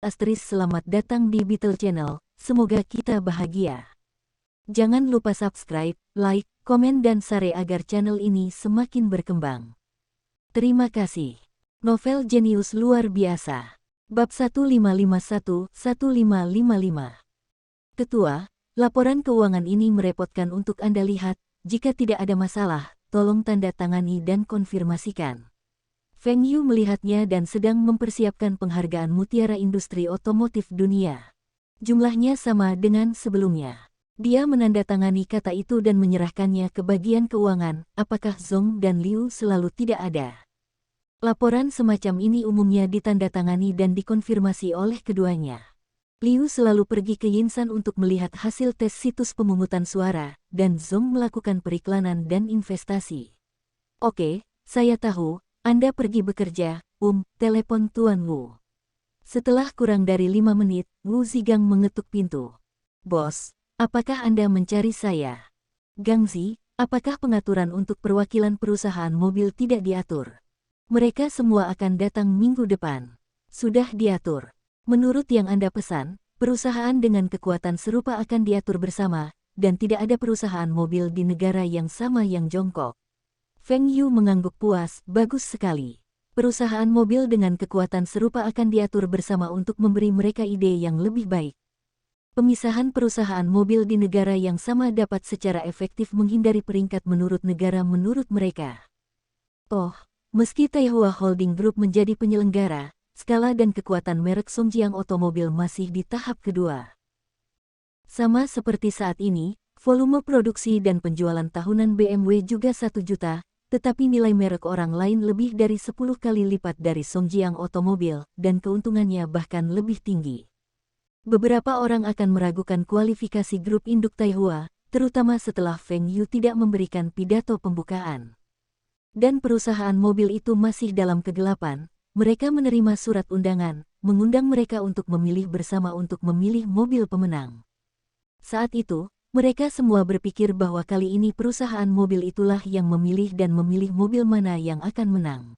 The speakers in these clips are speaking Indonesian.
Astris, selamat datang di Beetle Channel, semoga kita bahagia. Jangan lupa subscribe, like, komen dan share agar channel ini semakin berkembang. Terima kasih. Novel jenius luar biasa. Bab 1551-1555. Ketua, laporan keuangan ini merepotkan untuk Anda lihat, jika tidak ada masalah, tolong tanda tangani dan konfirmasikan. Feng Yu melihatnya dan sedang mempersiapkan penghargaan Mutiara Industri Otomotif Dunia. Jumlahnya sama dengan sebelumnya. Dia menandatangani kata itu dan menyerahkannya ke bagian keuangan. Apakah Zong dan Liu selalu tidak ada? Laporan semacam ini umumnya ditandatangani dan dikonfirmasi oleh keduanya. Liu selalu pergi ke Yinsan untuk melihat hasil tes situs pemungutan suara, dan Zong melakukan periklanan dan investasi. Oke, saya tahu. Anda pergi bekerja, telepon Tuan Wu. Setelah kurang dari 5 menit, Wu Zigang mengetuk pintu. Bos, apakah Anda mencari saya? Gangzi, apakah pengaturan untuk perwakilan perusahaan mobil tidak diatur? Mereka semua akan datang minggu depan. Sudah diatur. Menurut yang Anda pesan, perusahaan dengan kekuatan serupa akan diatur bersama, dan tidak ada perusahaan mobil di negara yang sama yang jongkok. Feng Yu mengangguk puas, bagus sekali. Perusahaan mobil dengan kekuatan serupa akan diatur bersama untuk memberi mereka ide yang lebih baik. Pemisahan perusahaan mobil di negara yang sama dapat secara efektif menghindari peringkat menurut negara menurut mereka. Oh, meski Taihua Holding Group menjadi penyelenggara, skala dan kekuatan merek Songjiang Otomobil masih di tahap kedua. Sama seperti saat ini, volume produksi dan penjualan tahunan BMW juga 1 juta, tetapi nilai merek orang lain lebih dari 10 kali lipat dari Songjiang Otomobil, dan keuntungannya bahkan lebih tinggi. Beberapa orang akan meragukan kualifikasi grup induk Taihua, terutama setelah Feng Yu tidak memberikan pidato pembukaan. Dan perusahaan mobil itu masih dalam kegelapan, mereka menerima surat undangan, mengundang mereka untuk memilih bersama untuk memilih mobil pemenang. Saat itu, mereka semua berpikir bahwa kali ini perusahaan mobil itulah yang memilih dan memilih mobil mana yang akan menang.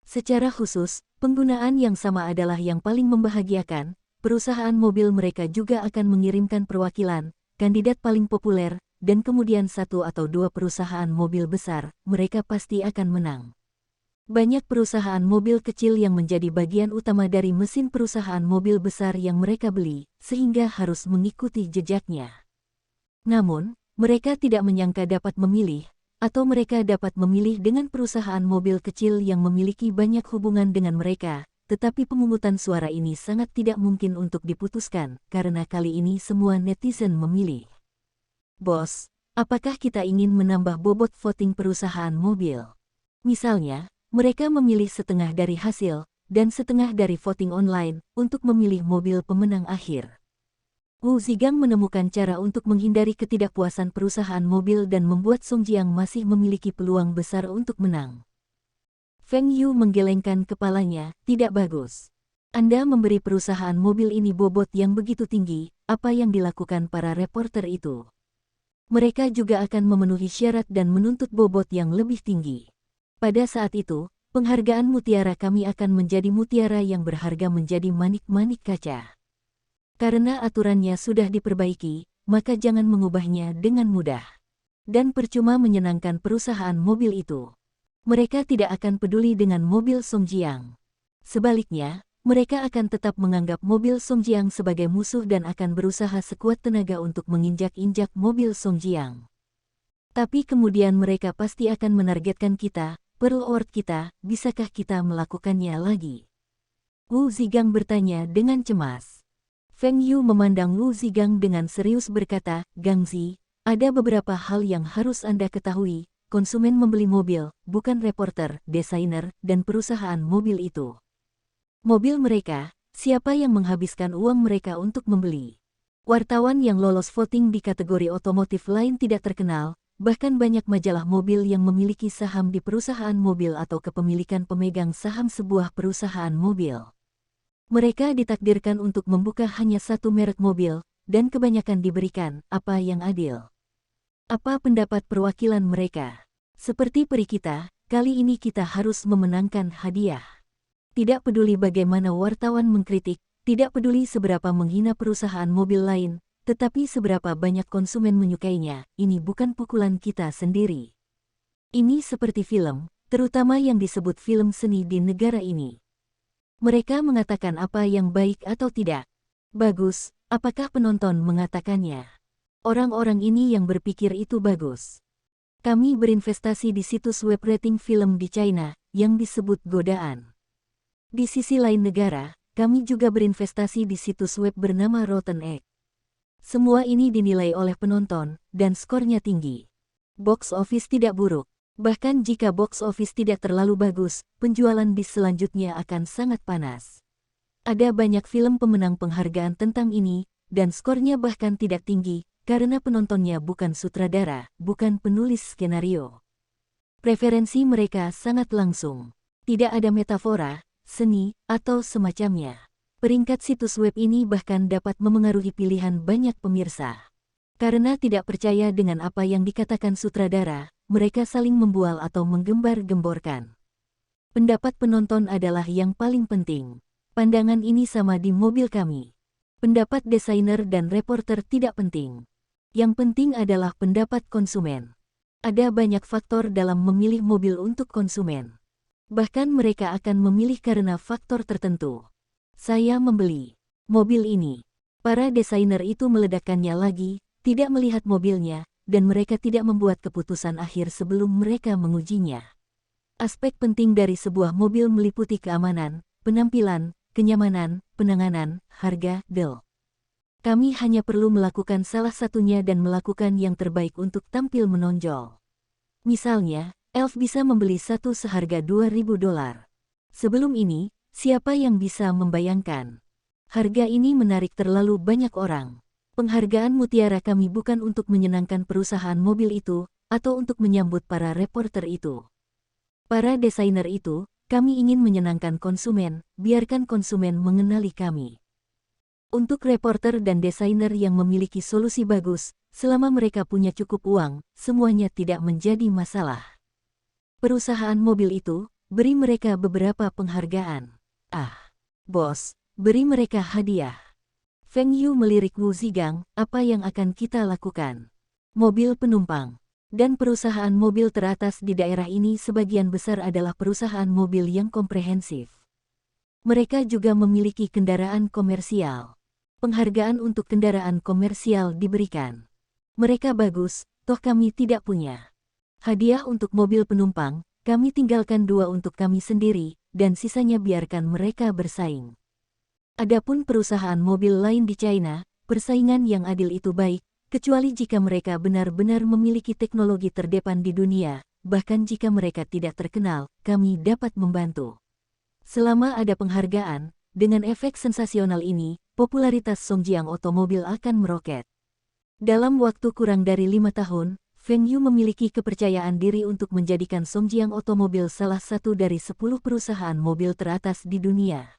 Secara khusus, penggunaan yang sama adalah yang paling membahagiakan. Perusahaan mobil mereka juga akan mengirimkan perwakilan, kandidat paling populer, dan kemudian 1 atau 2 perusahaan mobil besar, mereka pasti akan menang. Banyak perusahaan mobil kecil yang menjadi bagian utama dari mesin perusahaan mobil besar yang mereka beli, sehingga harus mengikuti jejaknya. Namun, mereka tidak menyangka dapat memilih, atau mereka dapat memilih dengan perusahaan mobil kecil yang memiliki banyak hubungan dengan mereka, tetapi pemungutan suara ini sangat tidak mungkin untuk diputuskan, karena kali ini semua netizen memilih. Bos, apakah kita ingin menambah bobot voting perusahaan mobil? Misalnya, mereka memilih setengah dari hasil, dan setengah dari voting online, untuk memilih mobil pemenang akhir. Wu Zigang menemukan cara untuk menghindari ketidakpuasan perusahaan mobil dan membuat Songjiang masih memiliki peluang besar untuk menang. Feng Yu menggelengkan kepalanya, tidak bagus. Anda memberi perusahaan mobil ini bobot yang begitu tinggi, apa yang dilakukan para reporter itu? Mereka juga akan memenuhi syarat dan menuntut bobot yang lebih tinggi. Pada saat itu, penghargaan mutiara kami akan menjadi mutiara yang berharga menjadi manik-manik kaca. Karena aturannya sudah diperbaiki, maka jangan mengubahnya dengan mudah. Dan percuma menyenangkan perusahaan mobil itu. Mereka tidak akan peduli dengan mobil Songjiang. Sebaliknya, mereka akan tetap menganggap mobil Songjiang sebagai musuh dan akan berusaha sekuat tenaga untuk menginjak-injak mobil Songjiang. Tapi kemudian mereka pasti akan menargetkan kita, Pearl Ord kita, bisakah kita melakukannya lagi? Wu Zigang bertanya dengan cemas. Feng Yu memandang Wu Zigang dengan serius berkata, Gangzi, ada beberapa hal yang harus Anda ketahui, konsumen membeli mobil, bukan reporter, desainer, dan perusahaan mobil itu. Mobil mereka, siapa yang menghabiskan uang mereka untuk membeli? Wartawan yang lolos voting di kategori otomotif lain tidak terkenal, bahkan banyak majalah mobil yang memiliki saham di perusahaan mobil atau kepemilikan pemegang saham sebuah perusahaan mobil. Mereka ditakdirkan untuk membuka hanya 1 merek mobil, dan kebanyakan diberikan apa yang adil. Apa pendapat perwakilan mereka? Seperti peri kita, kali ini kita harus memenangkan hadiah. Tidak peduli bagaimana wartawan mengkritik, Tidak peduli seberapa menghina perusahaan mobil lain, tetapi seberapa banyak konsumen menyukainya, ini bukan pukulan kita sendiri. Ini seperti film, terutama yang disebut film seni di negara ini. Mereka mengatakan apa yang baik atau tidak. Bagus, apakah penonton mengatakannya? Orang-orang ini yang berpikir itu bagus. Kami berinvestasi di situs web rating film di China, yang disebut Godaan. Di sisi lain negara, kami juga berinvestasi di situs web bernama Rotten Egg. Semua ini dinilai oleh penonton, dan skornya tinggi. Box office tidak buruk. Bahkan jika box office tidak terlalu bagus, penjualan bis selanjutnya akan sangat panas. Ada banyak film pemenang penghargaan tentang ini, dan skornya bahkan tidak tinggi, karena penontonnya bukan sutradara, bukan penulis skenario. Preferensi mereka sangat langsung. Tidak ada metafora, seni, atau semacamnya. Peringkat situs web ini bahkan dapat memengaruhi pilihan banyak pemirsa. Karena tidak percaya dengan apa yang dikatakan sutradara, mereka saling membual atau menggembar-gemborkan. Pendapat penonton adalah yang paling penting. Pandangan ini sama di mobil kami. Pendapat desainer dan reporter tidak penting. Yang penting adalah pendapat konsumen. Ada banyak faktor dalam memilih mobil untuk konsumen. Bahkan mereka akan memilih karena faktor tertentu. Saya membeli mobil ini. Para desainer itu meledakkannya lagi, tidak melihat mobilnya, dan mereka tidak membuat keputusan akhir sebelum mereka mengujinya. Aspek penting dari sebuah mobil meliputi keamanan, penampilan, kenyamanan, penanganan, harga, deal. Kami hanya perlu melakukan salah satunya dan melakukan yang terbaik untuk tampil menonjol. Misalnya, Elf bisa membeli satu seharga $2.000. Sebelum ini, siapa yang bisa membayangkan? Harga ini menarik terlalu banyak orang. Penghargaan mutiara kami bukan untuk menyenangkan perusahaan mobil itu, atau untuk menyambut para reporter itu. Para desainer itu, kami ingin menyenangkan konsumen, biarkan konsumen mengenali kami. Untuk reporter dan desainer yang memiliki solusi bagus, selama mereka punya cukup uang, semuanya tidak menjadi masalah. Perusahaan mobil itu, beri mereka beberapa penghargaan. Bos, beri mereka hadiah. Feng Yu melirik Wu Zigang, apa yang akan kita lakukan? Mobil penumpang. Dan perusahaan mobil teratas di daerah ini sebagian besar adalah perusahaan mobil yang komprehensif. Mereka juga memiliki kendaraan komersial. Penghargaan untuk kendaraan komersial diberikan. Mereka bagus, toh kami tidak punya. Hadiah untuk mobil penumpang, kami tinggalkan 2 untuk kami sendiri, dan sisanya biarkan mereka bersaing. Adapun perusahaan mobil lain di China, persaingan yang adil itu baik, kecuali jika mereka benar-benar memiliki teknologi terdepan di dunia, bahkan jika mereka tidak terkenal, kami dapat membantu. Selama ada penghargaan, dengan efek sensasional ini, popularitas Songjiang Otomobil akan meroket. Dalam waktu kurang dari 5 tahun, Feng Yu memiliki kepercayaan diri untuk menjadikan Songjiang Otomobil salah satu dari 10 perusahaan mobil teratas di dunia.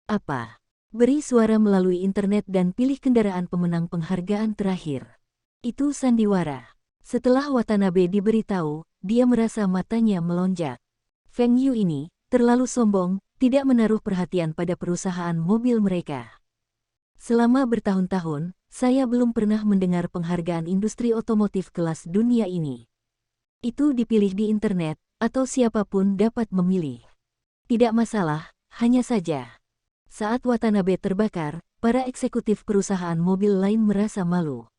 Apa? Beri suara melalui internet dan pilih kendaraan pemenang penghargaan terakhir. Itu sandiwara. Setelah Watanabe diberitahu, dia merasa matanya melonjak. Feng Yu ini, terlalu sombong, tidak menaruh perhatian pada perusahaan mobil mereka. Selama bertahun-tahun, saya belum pernah mendengar penghargaan industri otomotif kelas dunia ini. Itu dipilih di internet, atau siapapun dapat memilih. Tidak masalah, hanya saja. Saat Watanabe terbakar, para eksekutif perusahaan mobil lain merasa malu.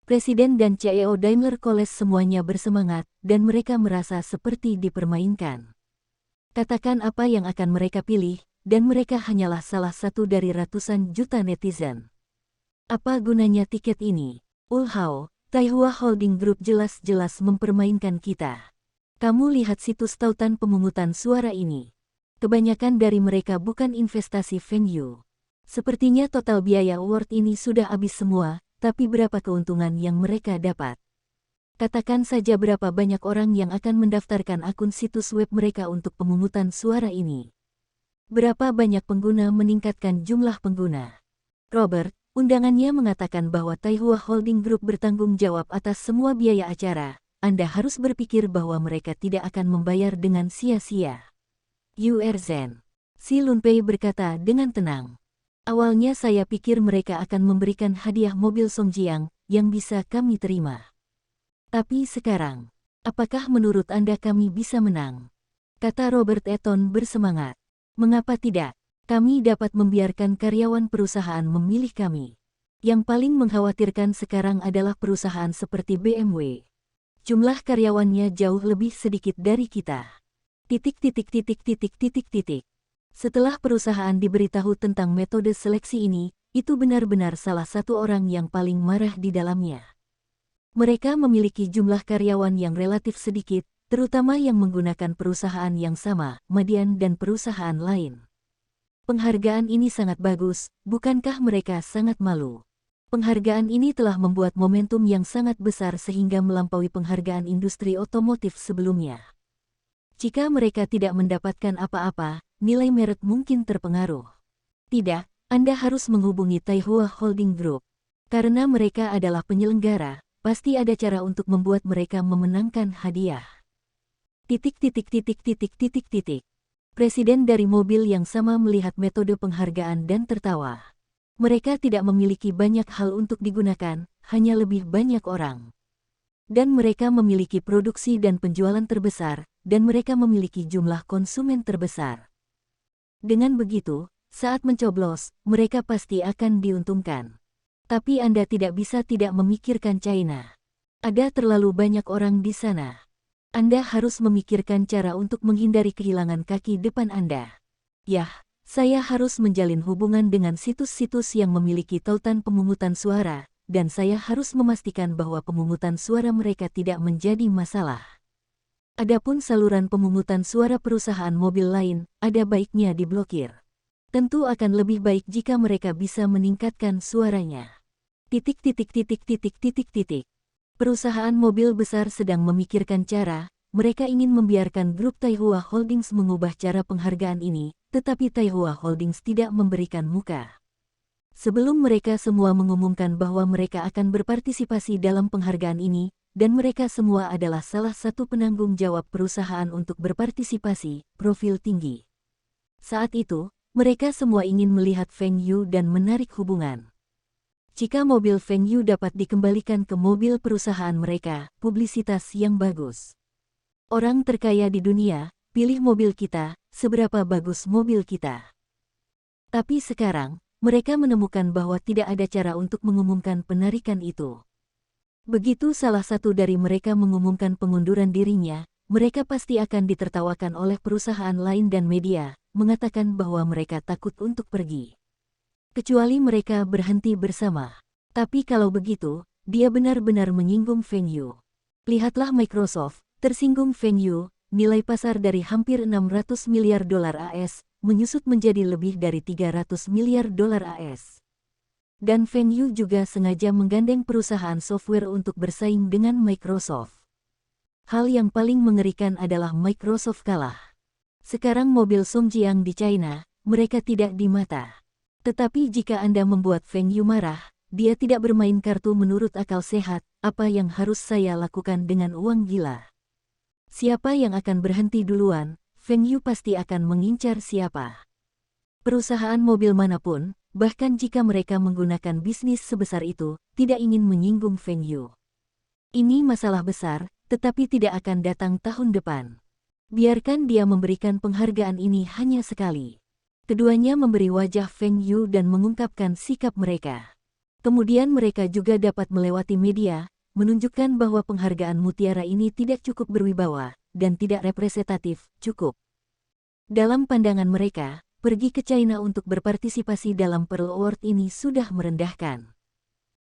Presiden dan CEO Daimler Koles semuanya bersemangat, dan mereka merasa seperti dipermainkan. Katakan apa yang akan mereka pilih, dan mereka hanyalah salah satu dari ratusan juta netizen. Apa gunanya tiket ini? Ulhao, Taihua Holding Group jelas-jelas mempermainkan kita. Kamu lihat situs tautan pemungutan suara ini. Kebanyakan dari mereka bukan investasi Feng Yu. Sepertinya total biaya award ini sudah habis semua, tapi berapa keuntungan yang mereka dapat? Katakan saja berapa banyak orang yang akan mendaftarkan akun situs web mereka untuk pemungutan suara ini. Berapa banyak pengguna meningkatkan jumlah pengguna? Robert, undangannya mengatakan bahwa Taihua Holding Group bertanggung jawab atas semua biaya acara. Anda harus berpikir bahwa mereka tidak akan membayar dengan sia-sia. Yu Erzhen. Si Lunpei berkata dengan tenang. Awalnya saya pikir mereka akan memberikan hadiah mobil Songjiang yang bisa kami terima. Tapi sekarang, apakah menurut Anda kami bisa menang? Kata Robert Eaton bersemangat. Mengapa tidak? Kami dapat membiarkan karyawan perusahaan memilih kami. Yang paling mengkhawatirkan sekarang adalah perusahaan seperti BMW. Jumlah karyawannya jauh lebih sedikit dari kita. Setelah perusahaan diberitahu tentang metode seleksi ini, itu benar-benar salah satu orang yang paling marah di dalamnya. Mereka memiliki jumlah karyawan yang relatif sedikit, terutama yang menggunakan perusahaan yang sama, Madian dan perusahaan lain. Penghargaan ini sangat bagus, bukankah mereka sangat malu? Penghargaan ini telah membuat momentum yang sangat besar sehingga melampaui penghargaan industri otomotif sebelumnya. Jika mereka tidak mendapatkan apa-apa, nilai merek mungkin terpengaruh. Tidak, Anda harus menghubungi Taihua Holding Group. Karena mereka adalah penyelenggara, pasti ada cara untuk membuat mereka memenangkan hadiah. Presiden dari mobil yang sama melihat metode penghargaan dan tertawa. Mereka tidak memiliki banyak hal untuk digunakan, hanya lebih banyak orang. Dan mereka memiliki produksi dan penjualan terbesar, dan mereka memiliki jumlah konsumen terbesar. Dengan begitu, saat mencoblos, mereka pasti akan diuntungkan. Tapi Anda tidak bisa tidak memikirkan China. Ada terlalu banyak orang di sana. Anda harus memikirkan cara untuk menghindari kehilangan kaki depan Anda. Yah, saya harus menjalin hubungan dengan situs-situs yang memiliki tautan pemungutan suara, dan saya harus memastikan bahwa pemungutan suara mereka tidak menjadi masalah. Adapun saluran pemungutan suara perusahaan mobil lain, ada baiknya diblokir. Tentu akan lebih baik jika mereka bisa meningkatkan suaranya. Perusahaan mobil besar sedang memikirkan cara, mereka ingin membiarkan grup Taihua Holdings mengubah cara penghargaan ini, tetapi Taihua Holdings tidak memberikan muka. Sebelum mereka semua mengumumkan bahwa mereka akan berpartisipasi dalam penghargaan ini, dan mereka semua adalah salah satu penanggung jawab perusahaan untuk berpartisipasi, profil tinggi. Saat itu, mereka semua ingin melihat Feng Yu dan menarik hubungan. Jika mobil Feng Yu dapat dikembalikan ke mobil perusahaan mereka, publisitas yang bagus. Orang terkaya di dunia, pilih mobil kita, seberapa bagus mobil kita. Tapi sekarang, mereka menemukan bahwa tidak ada cara untuk mengumumkan penarikan itu. Begitu salah satu dari mereka mengumumkan pengunduran dirinya, mereka pasti akan ditertawakan oleh perusahaan lain dan media, mengatakan bahwa mereka takut untuk pergi. Kecuali mereka berhenti bersama. Tapi kalau begitu, dia benar-benar menyinggung Feng Yu. Lihatlah Microsoft, tersinggung Feng Yu, nilai pasar dari hampir 600 miliar dolar AS, menyusut menjadi lebih dari 300 miliar dolar AS. Dan Feng Yu juga sengaja menggandeng perusahaan software untuk bersaing dengan Microsoft. Hal yang paling mengerikan adalah Microsoft kalah. Sekarang mobil Songjiang di China, mereka tidak di mata. Tetapi jika Anda membuat Feng Yu marah, dia tidak bermain kartu menurut akal sehat, apa yang harus saya lakukan dengan uang gila? Siapa yang akan berhenti duluan, Feng Yu pasti akan mengincar siapa. Perusahaan mobil manapun, bahkan jika mereka menggunakan bisnis sebesar itu, tidak ingin menyinggung Feng Yu. Ini masalah besar, tetapi tidak akan datang tahun depan. Biarkan dia memberikan penghargaan ini hanya sekali. Keduanya memberi wajah Feng Yu dan mengungkapkan sikap mereka. Kemudian mereka juga dapat melewati media, menunjukkan bahwa penghargaan mutiara ini tidak cukup berwibawa, dan tidak representatif, cukup. Dalam pandangan mereka, pergi ke China untuk berpartisipasi dalam Pearl Award ini sudah merendahkan.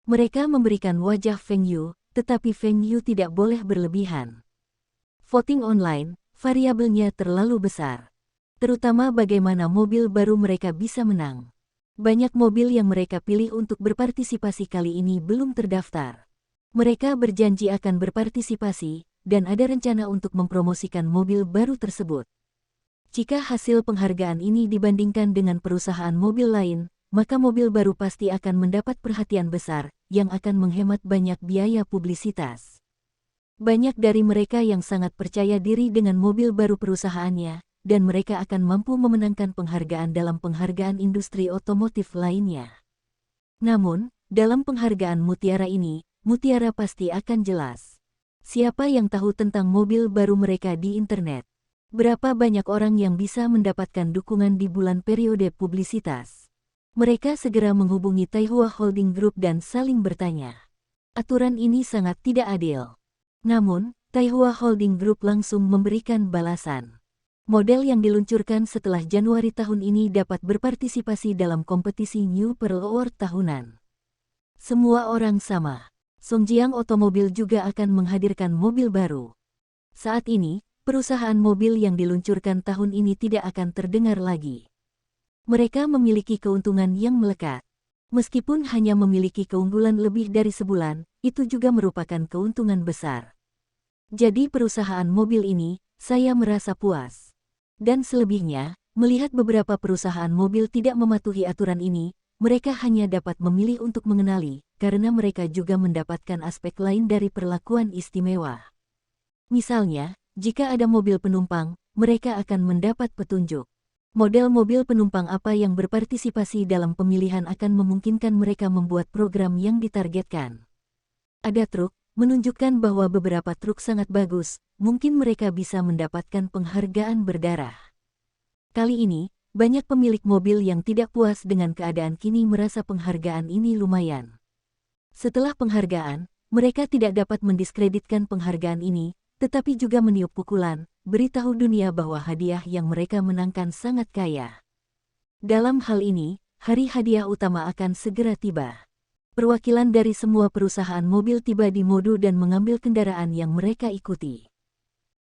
Mereka memberikan wajah Feng Yu, tetapi Feng Yu tidak boleh berlebihan. Voting online, variabelnya terlalu besar. Terutama bagaimana mobil baru mereka bisa menang. Banyak mobil yang mereka pilih untuk berpartisipasi kali ini belum terdaftar. Mereka berjanji akan berpartisipasi, dan ada rencana untuk mempromosikan mobil baru tersebut. Jika hasil penghargaan ini dibandingkan dengan perusahaan mobil lain, maka mobil baru pasti akan mendapat perhatian besar, yang akan menghemat banyak biaya publisitas. Banyak dari mereka yang sangat percaya diri dengan mobil baru perusahaannya, dan mereka akan mampu memenangkan penghargaan dalam penghargaan industri otomotif lainnya. Namun, dalam penghargaan Mutiara ini, Mutiara pasti akan jelas. Siapa yang tahu tentang mobil baru mereka di internet? Berapa banyak orang yang bisa mendapatkan dukungan di bulan periode publisitas? Mereka segera menghubungi Taihua Holding Group dan saling bertanya. Aturan ini sangat tidak adil. Namun, Taihua Holding Group langsung memberikan balasan. Model yang diluncurkan setelah Januari tahun ini dapat berpartisipasi dalam kompetisi New Pearl Award tahunan. Semua orang sama. Songjiang Otomobil juga akan menghadirkan mobil baru. Saat ini, perusahaan mobil yang diluncurkan tahun ini tidak akan terdengar lagi. Mereka memiliki keuntungan yang melekat. Meskipun hanya memiliki keunggulan lebih dari sebulan, itu juga merupakan keuntungan besar. Jadi perusahaan mobil ini, saya merasa puas. Dan selebihnya, melihat beberapa perusahaan mobil tidak mematuhi aturan ini, mereka hanya dapat memilih untuk mengenali, karena mereka juga mendapatkan aspek lain dari perlakuan istimewa. Misalnya, jika ada mobil penumpang, mereka akan mendapat petunjuk. Model mobil penumpang apa yang berpartisipasi dalam pemilihan akan memungkinkan mereka membuat program yang ditargetkan. Ada truk, menunjukkan bahwa beberapa truk sangat bagus, mungkin mereka bisa mendapatkan penghargaan berdarah. Kali ini, banyak pemilik mobil yang tidak puas dengan keadaan kini merasa penghargaan ini lumayan. Setelah penghargaan, mereka tidak dapat mendiskreditkan penghargaan ini, tetapi juga meniup pukulan, beritahu dunia bahwa hadiah yang mereka menangkan sangat kaya. Dalam hal ini, hari hadiah utama akan segera tiba. Perwakilan dari semua perusahaan mobil tiba di Modu dan mengambil kendaraan yang mereka ikuti.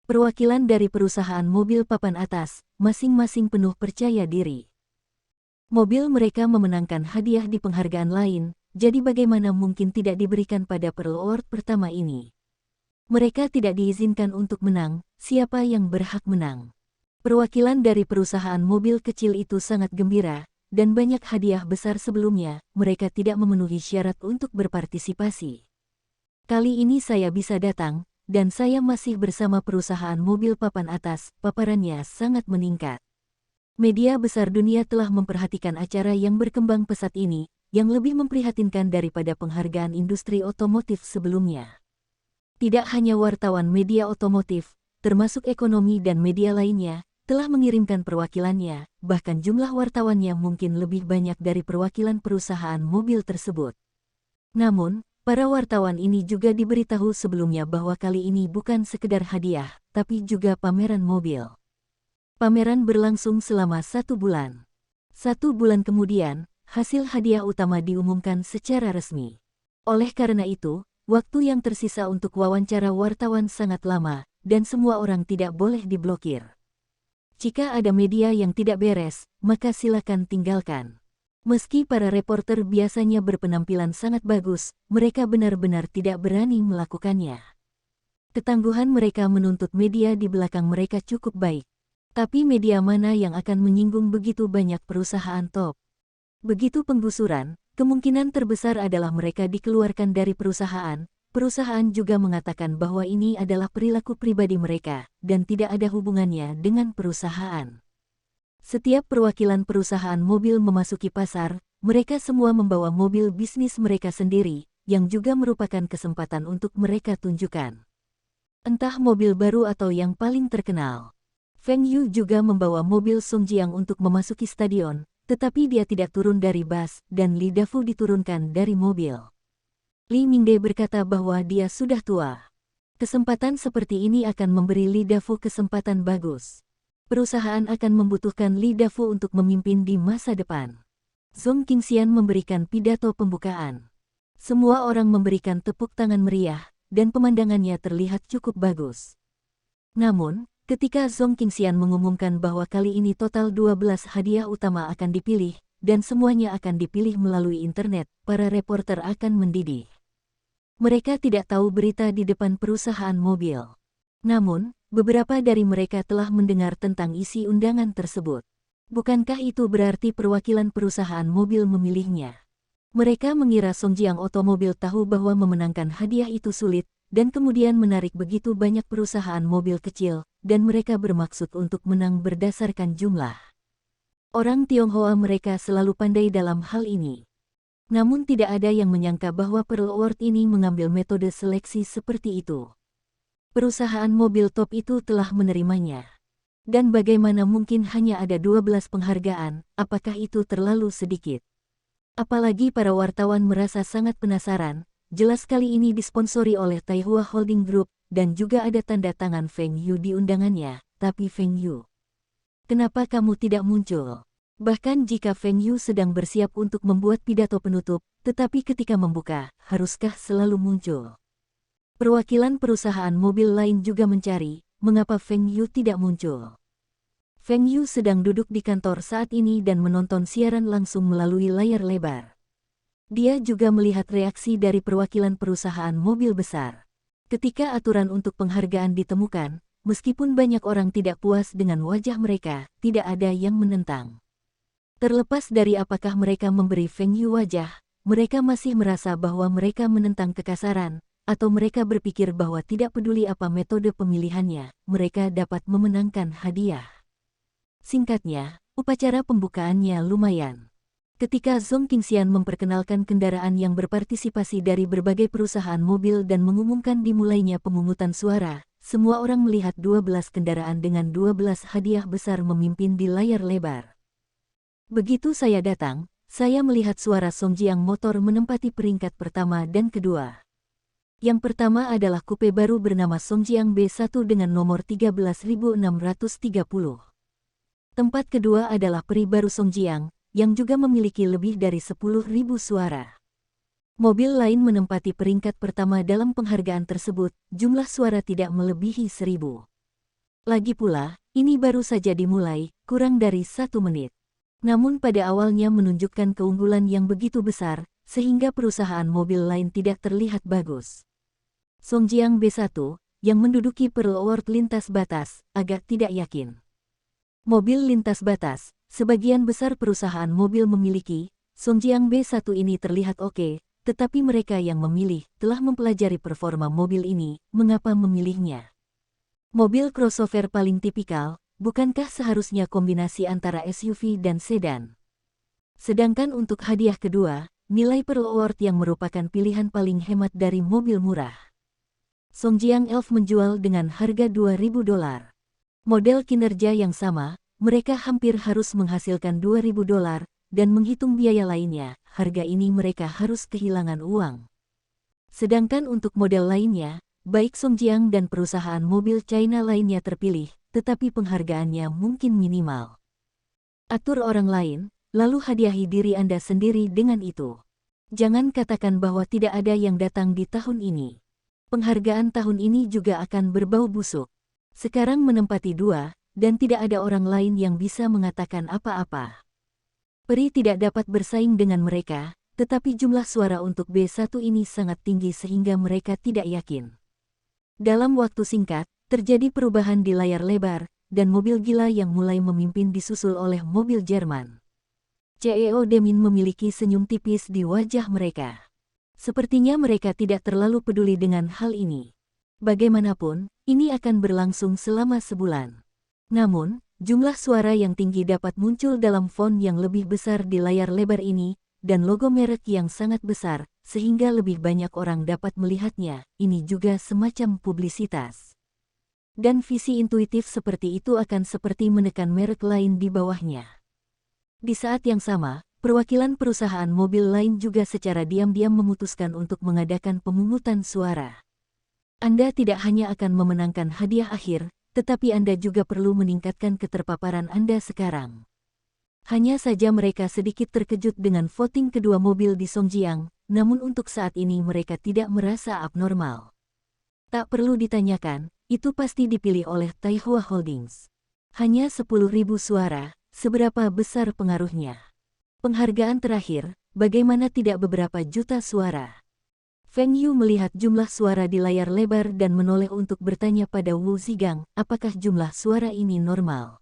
Perwakilan dari perusahaan mobil papan atas, masing-masing penuh percaya diri. Mobil mereka memenangkan hadiah di penghargaan lain, jadi bagaimana mungkin tidak diberikan pada Pearl Award pertama ini? Mereka tidak diizinkan untuk menang, siapa yang berhak menang? Perwakilan dari perusahaan mobil kecil itu sangat gembira, dan banyak hadiah besar sebelumnya, mereka tidak memenuhi syarat untuk berpartisipasi. Kali ini saya bisa datang, dan saya masih bersama perusahaan mobil papan atas, paparannya sangat meningkat. Media besar dunia telah memperhatikan acara yang berkembang pesat ini, yang lebih memprihatinkan daripada penghargaan industri otomotif sebelumnya. Tidak hanya wartawan media otomotif, termasuk ekonomi dan media lainnya, telah mengirimkan perwakilannya, bahkan jumlah wartawannya mungkin lebih banyak dari perwakilan perusahaan mobil tersebut. Namun, para wartawan ini juga diberitahu sebelumnya bahwa kali ini bukan sekedar hadiah, tapi juga pameran mobil. Pameran berlangsung selama 1 bulan. 1 bulan kemudian, hasil hadiah utama diumumkan secara resmi. Oleh karena itu, waktu yang tersisa untuk wawancara wartawan sangat lama, dan semua orang tidak boleh diblokir. Jika ada media yang tidak beres, maka silakan tinggalkan. Meski para reporter biasanya berpenampilan sangat bagus, mereka benar-benar tidak berani melakukannya. Ketangguhan mereka menuntut media di belakang mereka cukup baik. Tapi media mana yang akan menyinggung begitu banyak perusahaan top? Begitu penggusuran, kemungkinan terbesar adalah mereka dikeluarkan dari perusahaan. Perusahaan juga mengatakan bahwa ini adalah perilaku pribadi mereka, dan tidak ada hubungannya dengan perusahaan. Setiap perwakilan perusahaan mobil memasuki pasar, mereka semua membawa mobil bisnis mereka sendiri, yang juga merupakan kesempatan untuk mereka tunjukkan. Entah mobil baru atau yang paling terkenal. Feng Yu juga membawa mobil Songjiang untuk memasuki stadion, tetapi dia tidak turun dari bus, dan Li Dafu diturunkan dari mobil. Li Mingde berkata bahwa dia sudah tua. Kesempatan seperti ini akan memberi Li Dafu kesempatan bagus. Perusahaan akan membutuhkan Li Dafu untuk memimpin di masa depan. Zhong Qingxian memberikan pidato pembukaan. Semua orang memberikan tepuk tangan meriah, dan pemandangannya terlihat cukup bagus. Namun, ketika Zhong Qingxian mengumumkan bahwa kali ini total 12 hadiah utama akan dipilih, dan semuanya akan dipilih melalui internet, para reporter akan mendidih. Mereka tidak tahu berita di depan perusahaan mobil. Namun, beberapa dari mereka telah mendengar tentang isi undangan tersebut. Bukankah itu berarti perwakilan perusahaan mobil memilihnya? Mereka mengira Songjiang Otomobil tahu bahwa memenangkan hadiah itu sulit, dan kemudian menarik begitu banyak perusahaan mobil kecil, dan mereka bermaksud untuk menang berdasarkan jumlah. Orang Tionghoa mereka selalu pandai dalam hal ini. Namun tidak ada yang menyangka bahwa Pearl Award ini mengambil metode seleksi seperti itu. Perusahaan mobil top itu telah menerimanya. Dan bagaimana mungkin hanya ada 12 penghargaan, apakah itu terlalu sedikit? Apalagi para wartawan merasa sangat penasaran, jelas kali ini disponsori oleh Taihua Holding Group, dan juga ada tanda tangan Feng Yu di undangannya, tapi Feng Yu, kenapa kamu tidak muncul? Bahkan jika Feng Yu sedang bersiap untuk membuat pidato penutup, tetapi ketika membuka, haruskah selalu muncul? Perwakilan perusahaan mobil lain juga mencari, mengapa Feng Yu tidak muncul. Feng Yu sedang duduk di kantor saat ini dan menonton siaran langsung melalui layar lebar. Dia juga melihat reaksi dari perwakilan perusahaan mobil besar. Ketika aturan untuk penghargaan ditemukan, meskipun banyak orang tidak puas dengan wajah mereka, tidak ada yang menentang. Terlepas dari apakah mereka memberi Feng Yu wajah, mereka masih merasa bahwa mereka menentang kekasaran, atau mereka berpikir bahwa tidak peduli apa metode pemilihannya, mereka dapat memenangkan hadiah. Singkatnya, upacara pembukaannya lumayan. Ketika Zhong Qingxian memperkenalkan kendaraan yang berpartisipasi dari berbagai perusahaan mobil dan mengumumkan dimulainya pemungutan suara, semua orang melihat 12 kendaraan dengan 12 hadiah besar memimpin di layar lebar. Begitu saya datang, saya melihat suara Song Jiang motor menempati peringkat pertama dan kedua. Yang pertama adalah kupe baru bernama Song Jiang B1 dengan nomor 13.630. Tempat kedua adalah peri baru Song Jiang, yang juga memiliki lebih dari 10.000 suara. Mobil lain menempati peringkat pertama dalam penghargaan tersebut, jumlah suara tidak melebihi 1.000. Lagi pula, ini baru saja dimulai, kurang dari 1 menit. Namun pada awalnya menunjukkan keunggulan yang begitu besar, sehingga perusahaan mobil lain tidak terlihat bagus. Song Jiang B1, yang menduduki Pearl Award lintas batas, agak tidak yakin. Mobil lintas batas, sebagian besar perusahaan mobil memiliki, Song Jiang B1 ini terlihat oke, tetapi mereka yang memilih telah mempelajari performa mobil ini, mengapa memilihnya. Mobil crossover paling tipikal, bukankah seharusnya kombinasi antara SUV dan sedan? Sedangkan untuk hadiah kedua, nilai Pearl Award yang merupakan pilihan paling hemat dari mobil murah. Song Jiang Elf menjual dengan harga $2.000. Model kinerja yang sama, mereka hampir harus menghasilkan $2.000, dan menghitung biaya lainnya, harga ini mereka harus kehilangan uang. Sedangkan untuk model lainnya, baik Song Jiang dan perusahaan mobil China lainnya terpilih, tetapi penghargaannya mungkin minimal. Atur orang lain, lalu hadiahi diri Anda sendiri dengan itu. Jangan katakan bahwa tidak ada yang datang di tahun ini. Penghargaan tahun ini juga akan berbau busuk. Sekarang menempati 2, dan tidak ada orang lain yang bisa mengatakan apa-apa. Peri tidak dapat bersaing dengan mereka, tetapi jumlah suara untuk B1 ini sangat tinggi sehingga mereka tidak yakin. Dalam waktu singkat, terjadi perubahan di layar lebar, dan mobil gila yang mulai memimpin disusul oleh mobil Jerman. CEO Demin memiliki senyum tipis di wajah mereka. Sepertinya mereka tidak terlalu peduli dengan hal ini. Bagaimanapun, ini akan berlangsung selama sebulan. Namun, jumlah suara yang tinggi dapat muncul dalam font yang lebih besar di layar lebar ini, dan logo merek yang sangat besar, sehingga lebih banyak orang dapat melihatnya. Ini juga semacam publisitas. Dan visi intuitif seperti itu akan seperti menekan merek lain di bawahnya. Di saat yang sama, perwakilan perusahaan mobil lain juga secara diam-diam memutuskan untuk mengadakan pemungutan suara. Anda tidak hanya akan memenangkan hadiah akhir, tetapi Anda juga perlu meningkatkan keterpaparan Anda sekarang. Hanya saja mereka sedikit terkejut dengan voting kedua mobil di Song Jiang, namun untuk saat ini mereka tidak merasa abnormal. Tak perlu ditanyakan, itu pasti dipilih oleh Taihua Holdings. Hanya 10.000 suara, seberapa besar pengaruhnya? Penghargaan terakhir, bagaimana tidak beberapa juta suara? Feng Yu melihat jumlah suara di layar lebar dan menoleh untuk bertanya pada Wu Zigang, apakah jumlah suara ini normal?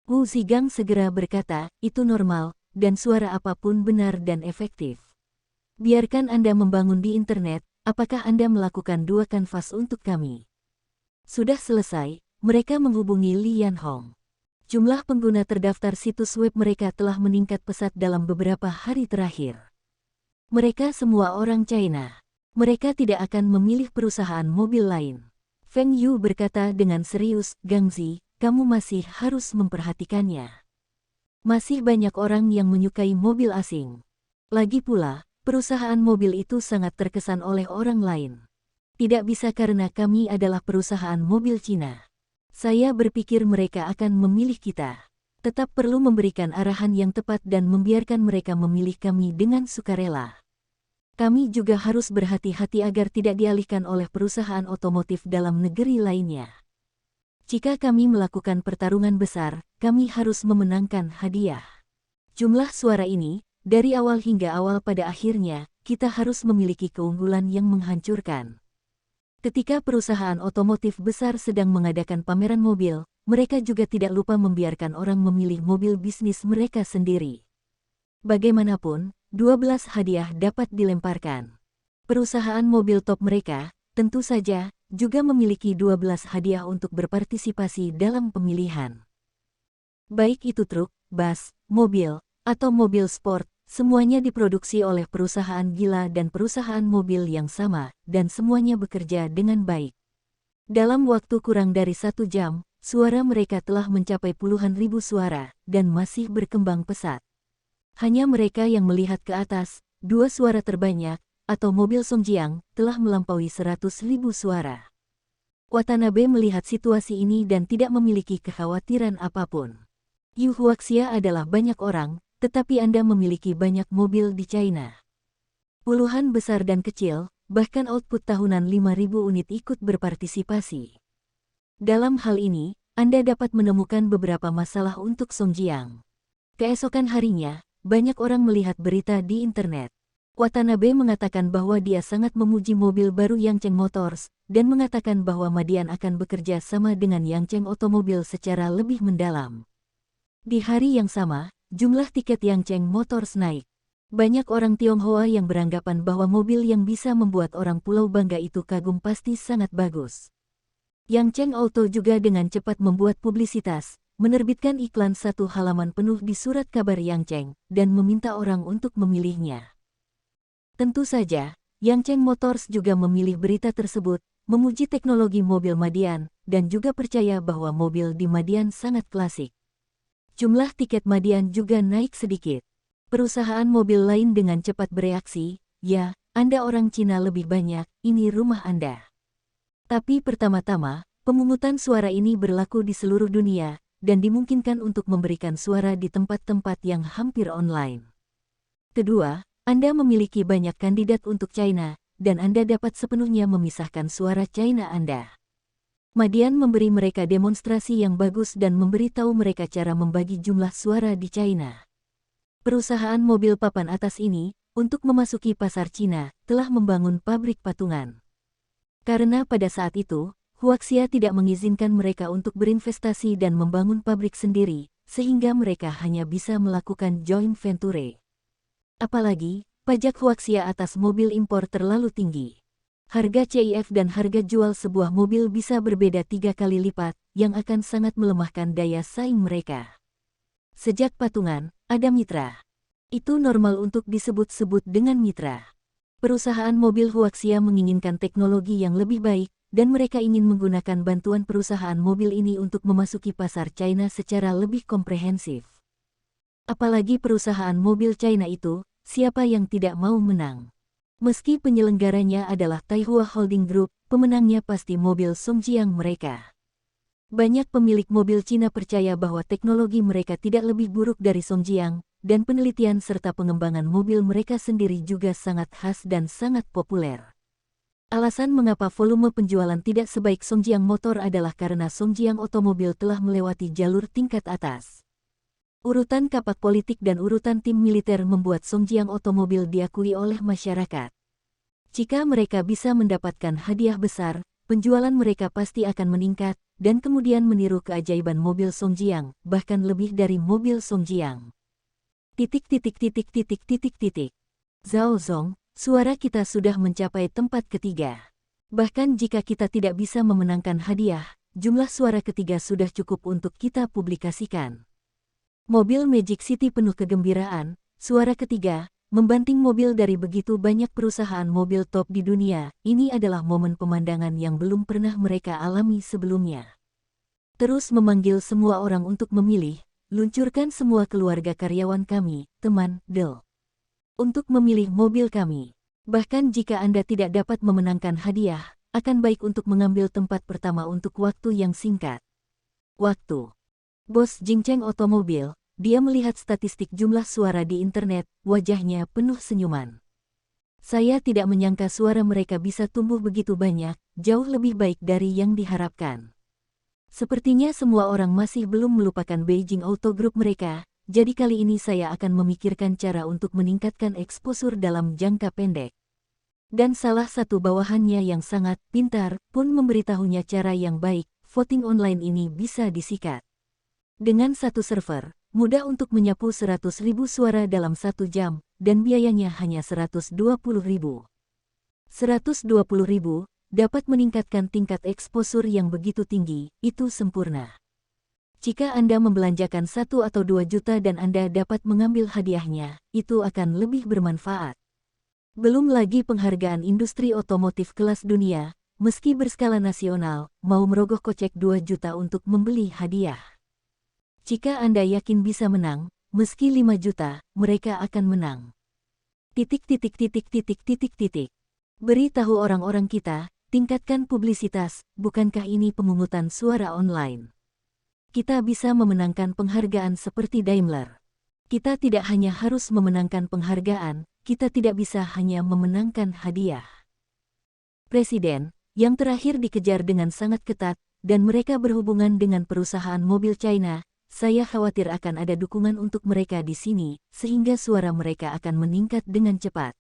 Wu Zigang segera berkata, itu normal, dan suara apapun benar dan efektif. Biarkan Anda membangun di internet, apakah Anda melakukan 2 kanvas untuk kami? Sudah selesai, mereka menghubungi Li Yanhong. Jumlah pengguna terdaftar situs web mereka telah meningkat pesat dalam beberapa hari terakhir. Mereka semua orang China. Mereka tidak akan memilih perusahaan mobil lain. Feng Yu berkata dengan serius, Gangzi, kamu masih harus memperhatikannya. Masih banyak orang yang menyukai mobil asing. Lagi pula, perusahaan mobil itu sangat terkesan oleh orang lain. Tidak bisa karena kami adalah perusahaan mobil Cina. Saya berpikir mereka akan memilih kita. Tetap perlu memberikan arahan yang tepat dan membiarkan mereka memilih kami dengan sukarela. Kami juga harus berhati-hati agar tidak dialihkan oleh perusahaan otomotif dalam negeri lainnya. Jika kami melakukan pertarungan besar, kami harus memenangkan hadiah. Jumlah suara ini, dari awal hingga awal pada akhirnya, kita harus memiliki keunggulan yang menghancurkan. Ketika perusahaan otomotif besar sedang mengadakan pameran mobil, mereka juga tidak lupa membiarkan orang memilih mobil bisnis mereka sendiri. Bagaimanapun, 12 hadiah dapat dilemparkan. Perusahaan mobil top mereka, tentu saja, juga memiliki 12 hadiah untuk berpartisipasi dalam pemilihan. Baik itu truk, bus, mobil, atau mobil sport, semuanya diproduksi oleh perusahaan gila dan perusahaan mobil yang sama, dan semuanya bekerja dengan baik. Dalam waktu kurang dari 1 jam, suara mereka telah mencapai puluhan ribu suara, dan masih berkembang pesat. Hanya mereka yang melihat ke atas, 2 suara terbanyak, atau mobil Songjiang, telah melampaui 100.000 suara. Watanabe melihat situasi ini dan tidak memiliki kekhawatiran apapun. Yu Huaxia adalah banyak orang, tetapi Anda memiliki banyak mobil di China. Puluhan besar dan kecil, bahkan output tahunan 5.000 unit ikut berpartisipasi. Dalam hal ini, Anda dapat menemukan beberapa masalah untuk Songjiang. Keesokan harinya, banyak orang melihat berita di internet. Watanabe mengatakan bahwa dia sangat memuji mobil baru Yangcheng Motors, dan mengatakan bahwa Madian akan bekerja sama dengan Yangcheng Otomobil secara lebih mendalam. Di hari yang sama, jumlah tiket Yangcheng Motors naik. Banyak orang Tionghoa yang beranggapan bahwa mobil yang bisa membuat orang pulau bangga itu kagum pasti sangat bagus. Yangcheng Auto juga dengan cepat membuat publisitas, menerbitkan iklan 1 halaman penuh di surat kabar Yangcheng, dan meminta orang untuk memilihnya. Tentu saja, Yangcheng Motors juga memilih berita tersebut, memuji teknologi mobil Madian, dan juga percaya bahwa mobil di Madian sangat klasik. Jumlah tiket Madian juga naik sedikit. Perusahaan mobil lain dengan cepat bereaksi, ya, Anda orang Cina lebih banyak, ini rumah Anda. Tapi pertama-tama, pemungutan suara ini berlaku di seluruh dunia, dan dimungkinkan untuk memberikan suara di tempat-tempat yang hampir online. Kedua, Anda memiliki banyak kandidat untuk China, dan Anda dapat sepenuhnya memisahkan suara China Anda. Madian memberi mereka demonstrasi yang bagus dan memberitahu mereka cara membagi jumlah suara di China. Perusahaan mobil papan atas ini, untuk memasuki pasar Cina, telah membangun pabrik patungan. Karena pada saat itu, Huaxia tidak mengizinkan mereka untuk berinvestasi dan membangun pabrik sendiri, sehingga mereka hanya bisa melakukan joint venture. Apalagi, pajak Huaxia atas mobil impor terlalu tinggi. Harga CIF dan harga jual sebuah mobil bisa berbeda 3 kali lipat, yang akan sangat melemahkan daya saing mereka. Sejak patungan, ada mitra. Itu normal untuk disebut-sebut dengan mitra. Perusahaan mobil Huaxia menginginkan teknologi yang lebih baik, dan mereka ingin menggunakan bantuan perusahaan mobil ini untuk memasuki pasar China secara lebih komprehensif. Apalagi perusahaan mobil China itu, siapa yang tidak mau menang? Meski penyelenggaranya adalah Taihua Holding Group, pemenangnya pasti mobil Songjiang mereka. Banyak pemilik mobil Cina percaya bahwa teknologi mereka tidak lebih buruk dari Songjiang, dan penelitian serta pengembangan mobil mereka sendiri juga sangat khas dan sangat populer. Alasan mengapa volume penjualan tidak sebaik Songjiang Motor adalah karena Songjiang Otomobil telah melewati jalur tingkat atas. Urutan kapak politik dan urutan tim militer membuat Songjiang Otomobil diakui oleh masyarakat. Jika mereka bisa mendapatkan hadiah besar, penjualan mereka pasti akan meningkat, dan kemudian meniru keajaiban mobil Songjiang, bahkan lebih dari mobil Songjiang. Zhao Zong, suara kita sudah mencapai tempat ketiga. Bahkan jika kita tidak bisa memenangkan hadiah, jumlah suara ketiga sudah cukup untuk kita publikasikan. Mobil Magic City penuh kegembiraan, suara ketiga, membanting mobil dari begitu banyak perusahaan mobil top di dunia. Ini adalah momen pemandangan yang belum pernah mereka alami sebelumnya. Terus memanggil semua orang untuk memilih, luncurkan semua keluarga karyawan kami, teman, Del, untuk memilih mobil kami. Bahkan jika Anda tidak dapat memenangkan hadiah, akan baik untuk mengambil tempat pertama untuk waktu yang singkat. Waktu. Bos Jingcheng Otomobil, dia melihat statistik jumlah suara di internet, wajahnya penuh senyuman. Saya tidak menyangka suara mereka bisa tumbuh begitu banyak, jauh lebih baik dari yang diharapkan. Sepertinya semua orang masih belum melupakan Beijing Auto Group mereka, jadi kali ini saya akan memikirkan cara untuk meningkatkan eksposur dalam jangka pendek. Dan salah satu bawahannya yang sangat pintar pun memberitahunya cara yang baik, voting online ini bisa disikat. Dengan satu server, mudah untuk menyapu 100.000 suara dalam 1 jam, dan biayanya hanya 120.000. 120.000 dapat meningkatkan tingkat eksposur yang begitu tinggi, itu sempurna. Jika Anda membelanjakan 1 atau 2 juta dan Anda dapat mengambil hadiahnya, itu akan lebih bermanfaat. Belum lagi penghargaan industri otomotif kelas dunia, meski berskala nasional, mau merogoh kocek 2 juta untuk membeli hadiah. Jika Anda yakin bisa menang, meski 5 juta, mereka akan menang. Beritahu orang-orang kita, tingkatkan publisitas, bukankah ini pemungutan suara online? Kita bisa memenangkan penghargaan seperti Daimler. Kita tidak hanya harus memenangkan penghargaan, kita tidak bisa hanya memenangkan hadiah. Presiden, yang terakhir dikejar dengan sangat ketat, dan mereka berhubungan dengan perusahaan mobil China, saya khawatir akan ada dukungan untuk mereka di sini, sehingga suara mereka akan meningkat dengan cepat.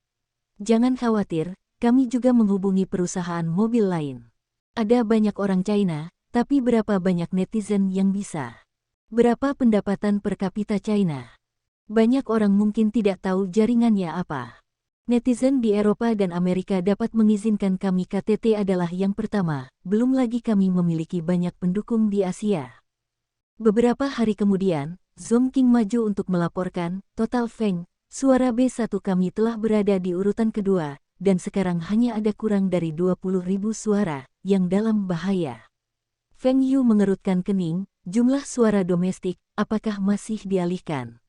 Jangan khawatir, kami juga menghubungi perusahaan mobil lain. Ada banyak orang China, tapi berapa banyak netizen yang bisa? Berapa pendapatan per kapita China? Banyak orang mungkin tidak tahu jaringannya apa. Netizen di Eropa dan Amerika dapat mengizinkan kami KTT adalah yang pertama, belum lagi kami memiliki banyak pendukung di Asia. Beberapa hari kemudian, Zhong King maju untuk melaporkan, total Feng, suara B1 kami telah berada di urutan kedua, dan sekarang hanya ada kurang dari 20.000 suara, yang dalam bahaya. Feng Yu mengerutkan kening, jumlah suara domestik, apakah masih dialihkan?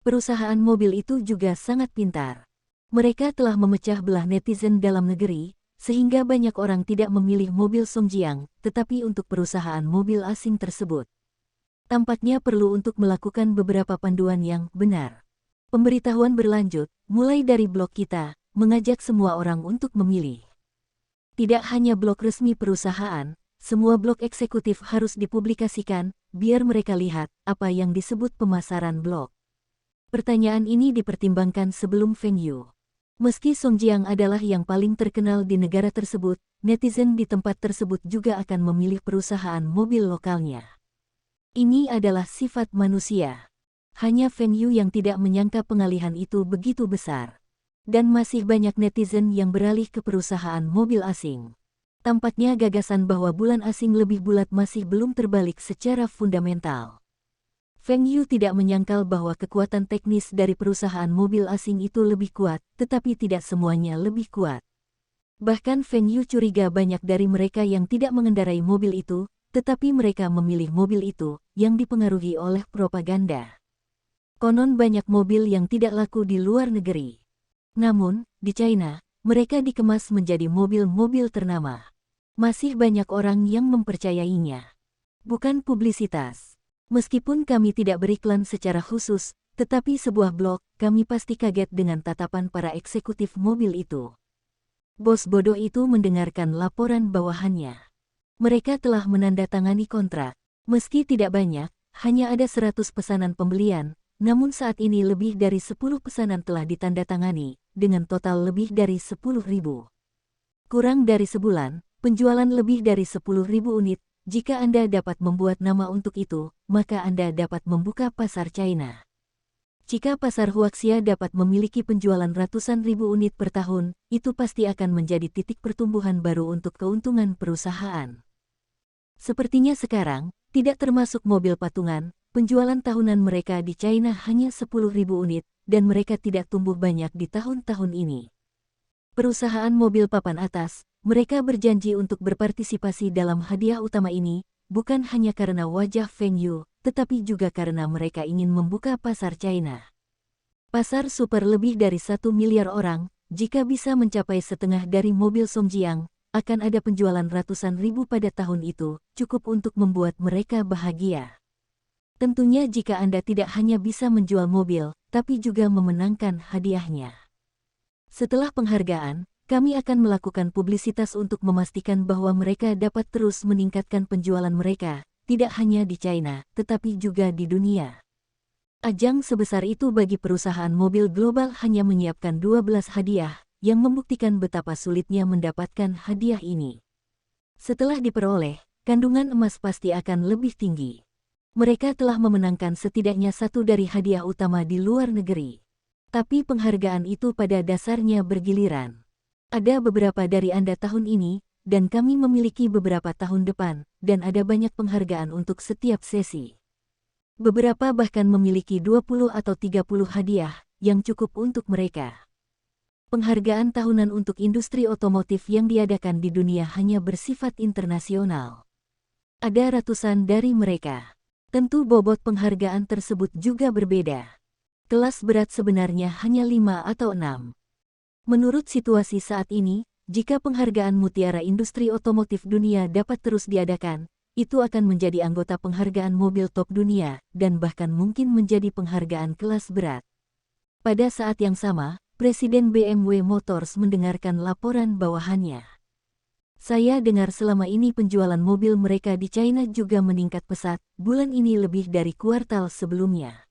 Perusahaan mobil itu juga sangat pintar. Mereka telah memecah belah netizen dalam negeri, sehingga banyak orang tidak memilih mobil Songjiang, tetapi untuk perusahaan mobil asing tersebut. Tampaknya perlu untuk melakukan beberapa panduan yang benar. Pemberitahuan berlanjut, mulai dari blog kita, mengajak semua orang untuk memilih. Tidak hanya blog resmi perusahaan, semua blog eksekutif harus dipublikasikan, biar mereka lihat apa yang disebut pemasaran blog. Pertanyaan ini dipertimbangkan sebelum Feng Yu. Meski Songjiang adalah yang paling terkenal di negara tersebut, netizen di tempat tersebut juga akan memilih perusahaan mobil lokalnya. Ini adalah sifat manusia. Hanya Feng Yu yang tidak menyangka pengalihan itu begitu besar. Dan masih banyak netizen yang beralih ke perusahaan mobil asing. Tampaknya gagasan bahwa bulan asing lebih bulat masih belum terbalik secara fundamental. Feng Yu tidak menyangkal bahwa kekuatan teknis dari perusahaan mobil asing itu lebih kuat, tetapi tidak semuanya lebih kuat. Bahkan Feng Yu curiga banyak dari mereka yang tidak mengendarai mobil itu, tetapi mereka memilih mobil itu, yang dipengaruhi oleh propaganda. Konon banyak mobil yang tidak laku di luar negeri. Namun, di China, mereka dikemas menjadi mobil-mobil ternama. Masih banyak orang yang mempercayainya. Bukan publisitas. Meskipun kami tidak beriklan secara khusus, tetapi sebuah blog, kami pasti kaget dengan tatapan para eksekutif mobil itu. Bos bodoh itu mendengarkan laporan bawahannya. Mereka telah menandatangani kontrak. Meski tidak banyak, hanya ada 100 pesanan pembelian, namun saat ini lebih dari 10 pesanan telah ditandatangani, dengan total lebih dari 10.000. Kurang dari sebulan, penjualan lebih dari 10.000 unit. Jika Anda dapat membuat nama untuk itu, maka Anda dapat membuka pasar China. Jika pasar Huaxia dapat memiliki penjualan ratusan ribu unit per tahun, itu pasti akan menjadi titik pertumbuhan baru untuk keuntungan perusahaan. Sepertinya sekarang, tidak termasuk mobil patungan, penjualan tahunan mereka di China hanya 10.000 unit, dan mereka tidak tumbuh banyak di tahun-tahun ini. Perusahaan mobil papan atas, mereka berjanji untuk berpartisipasi dalam hadiah utama ini, bukan hanya karena wajah Feng Yu, tetapi juga karena mereka ingin membuka pasar China. Pasar super lebih dari 1 miliar orang, jika bisa mencapai setengah dari mobil Songjiang, akan ada penjualan ratusan ribu pada tahun itu, cukup untuk membuat mereka bahagia. Tentunya jika Anda tidak hanya bisa menjual mobil, tapi juga memenangkan hadiahnya. Setelah penghargaan, kami akan melakukan publisitas untuk memastikan bahwa mereka dapat terus meningkatkan penjualan mereka, tidak hanya di China, tetapi juga di dunia. Ajang sebesar itu bagi perusahaan mobil global hanya menyiapkan 12 hadiah, yang membuktikan betapa sulitnya mendapatkan hadiah ini. Setelah diperoleh, kandungan emas pasti akan lebih tinggi. Mereka telah memenangkan setidaknya satu dari hadiah utama di luar negeri. Tapi penghargaan itu pada dasarnya bergiliran. Ada beberapa dari Anda tahun ini, dan kami memiliki beberapa tahun depan, dan ada banyak penghargaan untuk setiap sesi. Beberapa bahkan memiliki 20 atau 30 hadiah, yang cukup untuk mereka. Penghargaan tahunan untuk industri otomotif yang diadakan di dunia hanya bersifat internasional. Ada ratusan dari mereka. Tentu bobot penghargaan tersebut juga berbeda. Kelas berat sebenarnya hanya 5 atau 6. Menurut situasi saat ini, jika penghargaan mutiara industri otomotif dunia dapat terus diadakan, itu akan menjadi anggota penghargaan mobil top dunia, dan bahkan mungkin menjadi penghargaan kelas berat. Pada saat yang sama, Presiden BMW Motors mendengarkan laporan bawahannya. Saya dengar selama ini penjualan mobil mereka di China juga meningkat pesat, bulan ini lebih dari kuartal sebelumnya.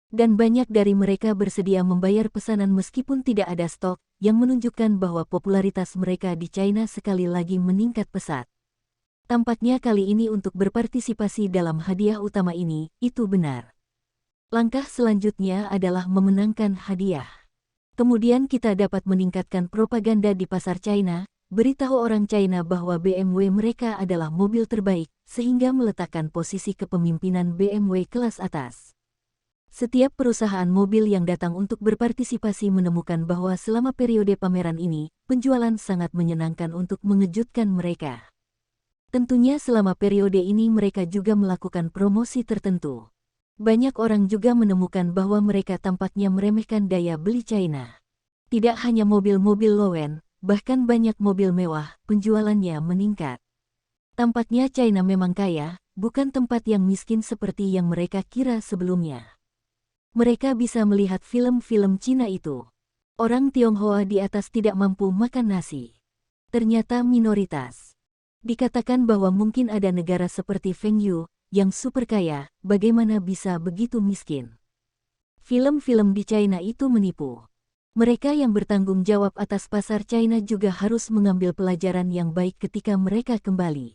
Dan banyak dari mereka bersedia membayar pesanan meskipun tidak ada stok, yang menunjukkan bahwa popularitas mereka di China sekali lagi meningkat pesat. Tampaknya kali ini untuk berpartisipasi dalam hadiah utama ini, itu benar. Langkah selanjutnya adalah memenangkan hadiah. Kemudian kita dapat meningkatkan propaganda di pasar China, beritahu orang China bahwa BMW mereka adalah mobil terbaik, sehingga meletakkan posisi kepemimpinan BMW kelas atas. Setiap perusahaan mobil yang datang untuk berpartisipasi menemukan bahwa selama periode pameran ini, penjualan sangat menyenangkan untuk mengejutkan mereka. Tentunya selama periode ini mereka juga melakukan promosi tertentu. Banyak orang juga menemukan bahwa mereka tampaknya meremehkan daya beli China. Tidak hanya mobil-mobil low-end, bahkan banyak mobil mewah, penjualannya meningkat. Tampaknya China memang kaya, bukan tempat yang miskin seperti yang mereka kira sebelumnya. Mereka bisa melihat film-film Cina itu. Orang Tionghoa di atas tidak mampu makan nasi. Ternyata minoritas. Dikatakan bahwa mungkin ada negara seperti Feng Yu, yang super kaya, bagaimana bisa begitu miskin? Film-film di China itu menipu. Mereka yang bertanggung jawab atas pasar China juga harus mengambil pelajaran yang baik ketika mereka kembali.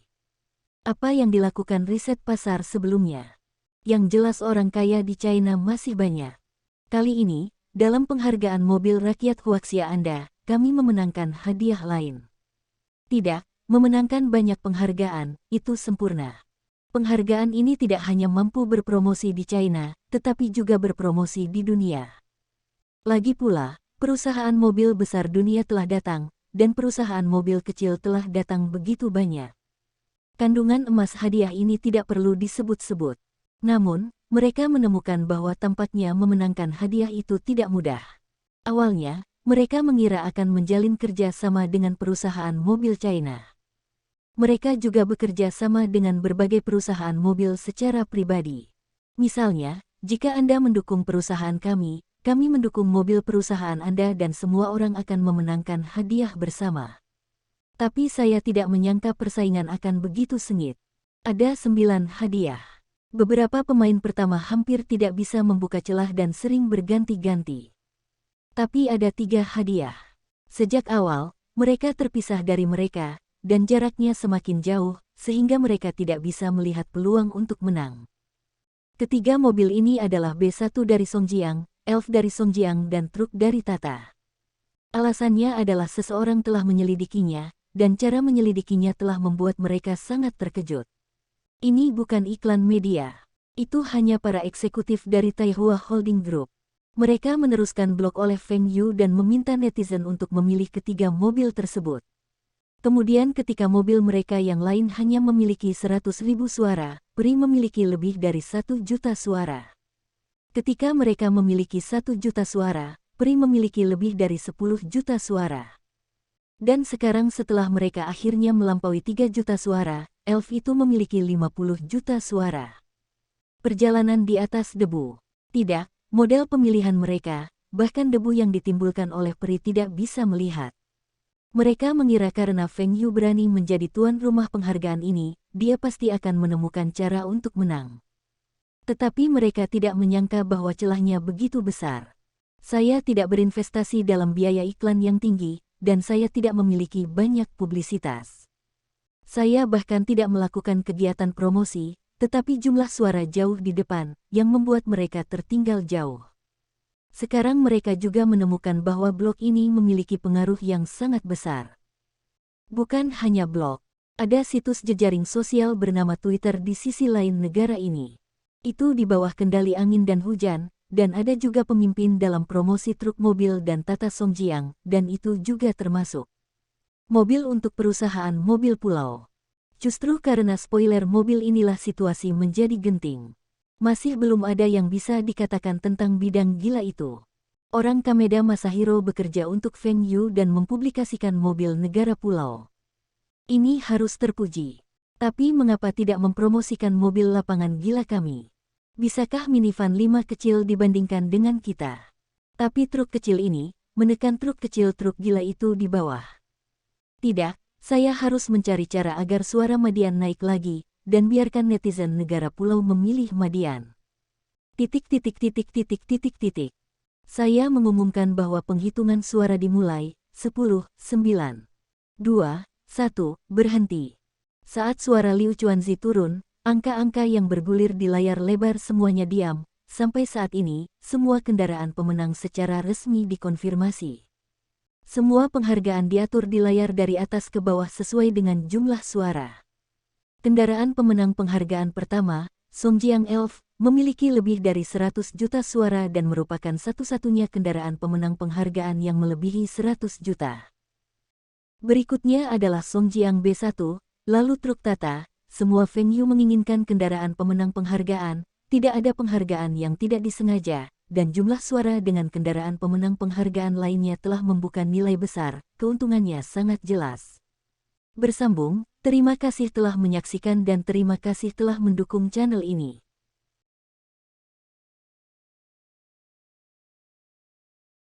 Apa yang dilakukan riset pasar sebelumnya? Yang jelas orang kaya di China masih banyak. Kali ini, dalam penghargaan mobil rakyat Huaxia Anda, kami memenangkan hadiah lain. Tidak, memenangkan banyak penghargaan, itu sempurna. Penghargaan ini tidak hanya mampu berpromosi di China, tetapi juga berpromosi di dunia. Lagi pula, perusahaan mobil besar dunia telah datang, dan perusahaan mobil kecil telah datang begitu banyak. Kandungan emas hadiah ini tidak perlu disebut-sebut. Namun, mereka menemukan bahwa tampaknya memenangkan hadiah itu tidak mudah. Awalnya, mereka mengira akan menjalin kerja sama dengan perusahaan mobil China. Mereka juga bekerja sama dengan berbagai perusahaan mobil secara pribadi. Misalnya, jika Anda mendukung perusahaan kami mendukung mobil perusahaan Anda dan semua orang akan memenangkan hadiah bersama. Tapi saya tidak menyangka persaingan akan begitu sengit. Ada 9 hadiah. Beberapa pemain pertama hampir tidak bisa membuka celah dan sering berganti-ganti. Tapi ada 3 hadiah. Sejak awal, mereka terpisah dari mereka, dan jaraknya semakin jauh, sehingga mereka tidak bisa melihat peluang untuk menang. Ketiga mobil ini adalah B1 dari Songjiang, elf dari Songjiang dan truk dari Tata. Alasannya adalah seseorang telah menyelidikinya, dan cara menyelidikinya telah membuat mereka sangat terkejut. Ini bukan iklan media. Itu hanya para eksekutif dari Taihua Holding Group. Mereka meneruskan blog oleh Feng Yu dan meminta netizen untuk memilih ketiga mobil tersebut. Kemudian ketika mobil mereka yang lain hanya memiliki 100.000 suara, Pri memiliki lebih dari 1 juta suara. Ketika mereka memiliki 1 juta suara, Pri memiliki lebih dari 10 juta suara. Dan sekarang setelah mereka akhirnya melampaui 3 juta suara, elf itu memiliki 50 juta suara. Perjalanan di atas debu. Tidak. Model pemilihan mereka, bahkan debu yang ditimbulkan oleh Pri tidak bisa melihat. Mereka mengira karena Feng Yu berani menjadi tuan rumah penghargaan ini, dia pasti akan menemukan cara untuk menang. Tetapi mereka tidak menyangka bahwa celahnya begitu besar. Saya tidak berinvestasi dalam biaya iklan yang tinggi, dan saya tidak memiliki banyak publisitas. Saya bahkan tidak melakukan kegiatan promosi, tetapi jumlah suara jauh di depan, yang membuat mereka tertinggal jauh. Sekarang mereka juga menemukan bahwa blog ini memiliki pengaruh yang sangat besar. Bukan hanya blog, ada situs jejaring sosial bernama Twitter di sisi lain negara ini. Itu di bawah kendali angin dan hujan, dan ada juga pemimpin dalam promosi truk mobil dan Tata Songjiang, dan itu juga termasuk mobil untuk perusahaan mobil pulau. Justru karena spoiler mobil inilah situasi menjadi genting. Masih belum ada yang bisa dikatakan tentang bidang gila itu. Orang Kameda Masahiro bekerja untuk Feng Yu dan mempublikasikan mobil negara pulau. Ini harus terpuji. Tapi mengapa tidak mempromosikan mobil lapangan gila kami? Bisakah minivan 5 kecil dibandingkan dengan kita? Tapi truk kecil ini, menekan truk kecil truk gila itu di bawah. Tidak. Saya harus mencari cara agar suara Madian naik lagi, dan biarkan netizen negara pulau memilih Madian. Saya mengumumkan bahwa penghitungan suara dimulai, 10, 9, 2, 1, berhenti. Saat suara Liu Chuanzi turun, angka-angka yang bergulir di layar lebar semuanya diam. Sampai saat ini, semua kendaraan pemenang secara resmi dikonfirmasi. Semua penghargaan diatur di layar dari atas ke bawah sesuai dengan jumlah suara. Kendaraan pemenang penghargaan pertama, Songjiang Elf, memiliki lebih dari 100 juta suara dan merupakan satu-satunya kendaraan pemenang penghargaan yang melebihi 100 juta. Berikutnya adalah Songjiang B1, lalu truk Tata. Semua Feng Yu menginginkan kendaraan pemenang penghargaan, tidak ada penghargaan yang tidak disengaja. Dan jumlah suara dengan kendaraan pemenang penghargaan lainnya telah membuka nilai besar, keuntungannya sangat jelas. Bersambung, terima kasih telah menyaksikan dan terima kasih telah mendukung channel ini.